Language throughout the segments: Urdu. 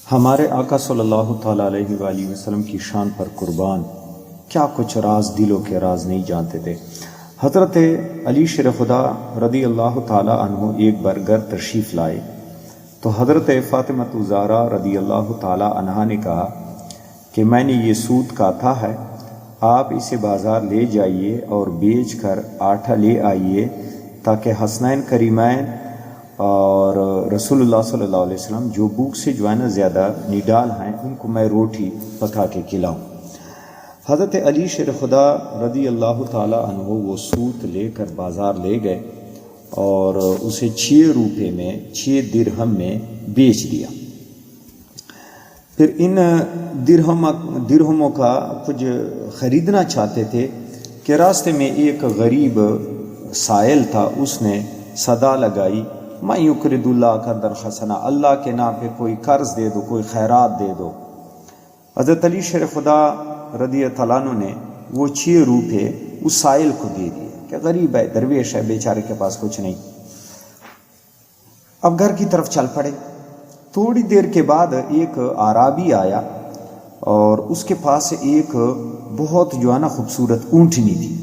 ہمارے آقا صلی اللہ تعالیٰ علیہ وآلہ وسلم کی شان پر قربان کیا کچھ راز دلوں کے راز نہیں جانتے تھے۔ حضرت علی شیر خدا رضی اللہ تعالیٰ عنہ ایک بار گھر تشریف لائے تو حضرت فاطمہ الزہرا رضی اللہ تعالیٰ عنہا نے کہا کہ میں نے یہ سوت کاتا ہے، آپ اسے بازار لے جائیے اور بیچ کر آٹا لے آئیے تاکہ حسنین کریمین اور رسول اللہ صلی اللہ علیہ وسلم جو بھوک سے جو ہے نا زیادہ نڈال ہیں ان کو میں روٹی پکا کے کھلاؤں۔ حضرت علی شیر خدا رضی اللہ تعالیٰ عنہ وہ سوت لے کر بازار لے گئے اور اسے 6 روپے میں 6 درہم میں بیچ دیا۔ پھر ان درہموں کا کچھ خریدنا چاہتے تھے کہ راستے میں ایک غریب سائل تھا، اس نے صدا لگائی میں یقرض اللہ قرضا حسنا، اللہ کے نام پہ کوئی قرض دے دو، کوئی خیرات دے دو۔ حضرت علی شیر خدا رضی اللہ عنہ نے وہ 6 روپے اس سائل کو دے دیے کہ غریب ہے، درویش ہے، بیچارے کے پاس کچھ نہیں۔ اب گھر کی طرف چل پڑے۔ تھوڑی دیر کے بعد ایک اعرابی آیا اور اس کے پاس ایک بہت جو ہے نا خوبصورت اونٹنی تھی۔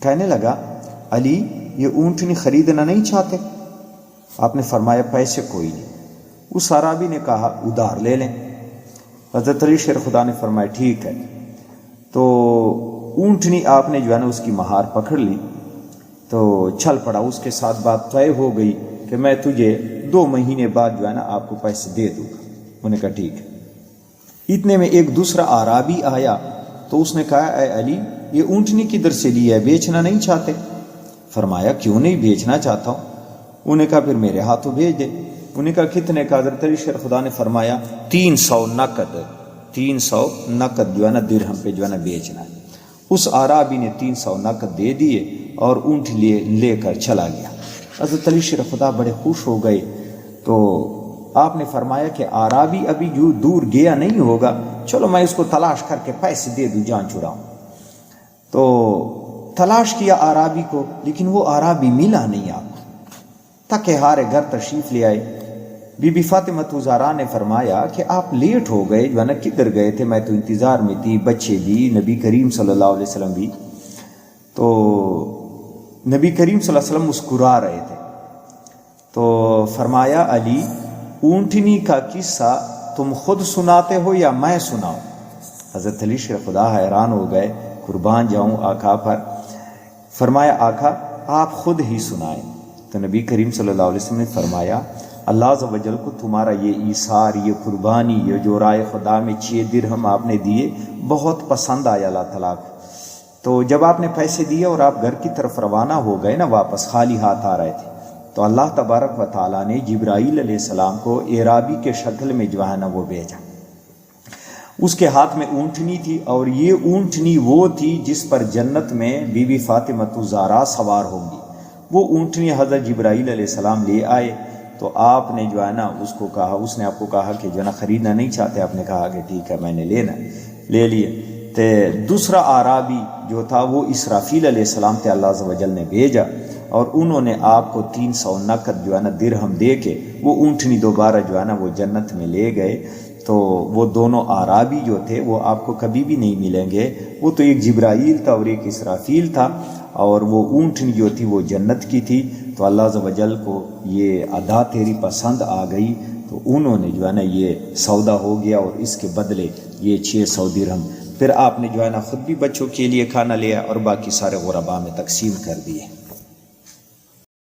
کہنے لگا علی یہ اونٹنی خریدنا نہیں چاہتے؟ آپ نے فرمایا پیسے کوئی نہیں۔ اس اعرابی نے کہا ادھار لے لیں۔ حضرت علی شیر خدا نے فرمایا ٹھیک ہے۔ تو اونٹنی آپ نے جو ہے نا اس کی مہار پکڑ لی تو چل پڑا، اس کے ساتھ بات طے ہو گئی کہ میں تجھے 2 مہینے بعد جو ہے نا آپ کو پیسے دے دوں گا۔ انہوں نے کہا ٹھیک ہے۔ اتنے میں ایک دوسرا اعرابی آیا تو اس نے کہا اے علی یہ اونٹنی کدھر سے لی ہے، بیچنا نہیں چاہتے؟ فرمایا کیوں نہیں بیچنا چاہتا ہوں۔ انہوں نے کہا پھر میرے ہاتھوں بھیج دے۔ انہوں نے کہا کتنے کا؟ حضرت علی شیر خدا نے فرمایا 300 نقد، 300 نقد جو ہے نا درہم پہ جو ہے نا بیچنا ہے۔ اس اعرابی نے 300 نقد دے دیے اور اونٹ لے کر چلا گیا۔ حضرت علی شیر خدا بڑے خوش ہو گئے تو آپ نے فرمایا کہ اعرابی ابھی جو دور گیا نہیں ہوگا، چلو میں اس کو تلاش کر کے پیسے دے دوں، جان چھڑاؤں۔ تو تلاش کیا اعرابی کو، لیکن وہ اعرابی ملا نہیں آپ کو۔ تاکہ ہارے گھر تشریف لے آئے۔ بی بی فاطمہ الزہرا نے فرمایا کہ آپ لیٹ ہو گئے، جو ہے نا کدھر گئے تھے؟ میں تو انتظار میں تھی، بچے بھی، نبی کریم صلی اللہ علیہ وسلم بھی۔ تو نبی کریم صلی اللہ علیہ وسلم مسکرا رہے تھے تو فرمایا علی اونٹنی کا قصہ تم خود سناتے ہو یا میں سناؤں؟ حضرت علی شیر خدا حیران ہو گئے، قربان جاؤں آقا پر۔ فرمایا آقا آپ خود ہی سنائیں۔ تو نبی کریم صلی اللہ علیہ وسلم نے فرمایا اللہ عز و جل کو تمہارا یہ ایثار، یہ قربانی، یہ جو رائے خدا میں 6 درہم آپ نے دیے بہت پسند آیا اللہ تعالیٰ کو۔ تو جب آپ نے پیسے دیے اور آپ گھر کی طرف روانہ ہو گئے نا، واپس خالی ہاتھ آ رہے تھے، تو اللہ تبارک و تعالیٰ نے جبرائیل علیہ السلام کو اعرابی کے شکل میں جو ہے نا وہ بھیجا۔ اس کے ہاتھ میں اونٹنی تھی اور یہ اونٹنی وہ تھی جس پر جنت میں بی بی فاطمہ الزہرا سوار ہوں گی۔ وہ اونٹنی حضرت جبرائیل علیہ السلام لے آئے تو آپ نے جو ہے نا اس کو کہا، اس نے آپ کو کہا کہ جو ہے نا خریدنا نہیں چاہتے؟ آپ نے کہا کہ ٹھیک ہے میں نے لینا، لے لیے۔ تو دوسرا اعرابی جو تھا وہ اسرافیل علیہ السلام تے اللہ عز و جل نے بھیجا اور انہوں نے آپ کو 300 نقد جو ہے نا درہم دے کے وہ اونٹنی دوبارہ جو ہے نا وہ جنت میں لے گئے۔ تو وہ دونوں اعرابی جو تھے وہ آپ کو کبھی بھی نہیں ملیں گے، وہ تو ایک جبرائیل تھا اور ایک اسرافیل تھا، اور وہ اونٹنی جو تھی وہ جنت کی تھی۔ تو اللہ عز و جل کو یہ ادا تیری پسند آ گئی تو انہوں نے جو ہے نا یہ سودا ہو گیا اور اس کے بدلے یہ 600 درہم پھر آپ نے جو ہے نا خود بھی بچوں کے لیے کھانا لیا اور باقی سارے غرباء میں تقسیم کر دیے۔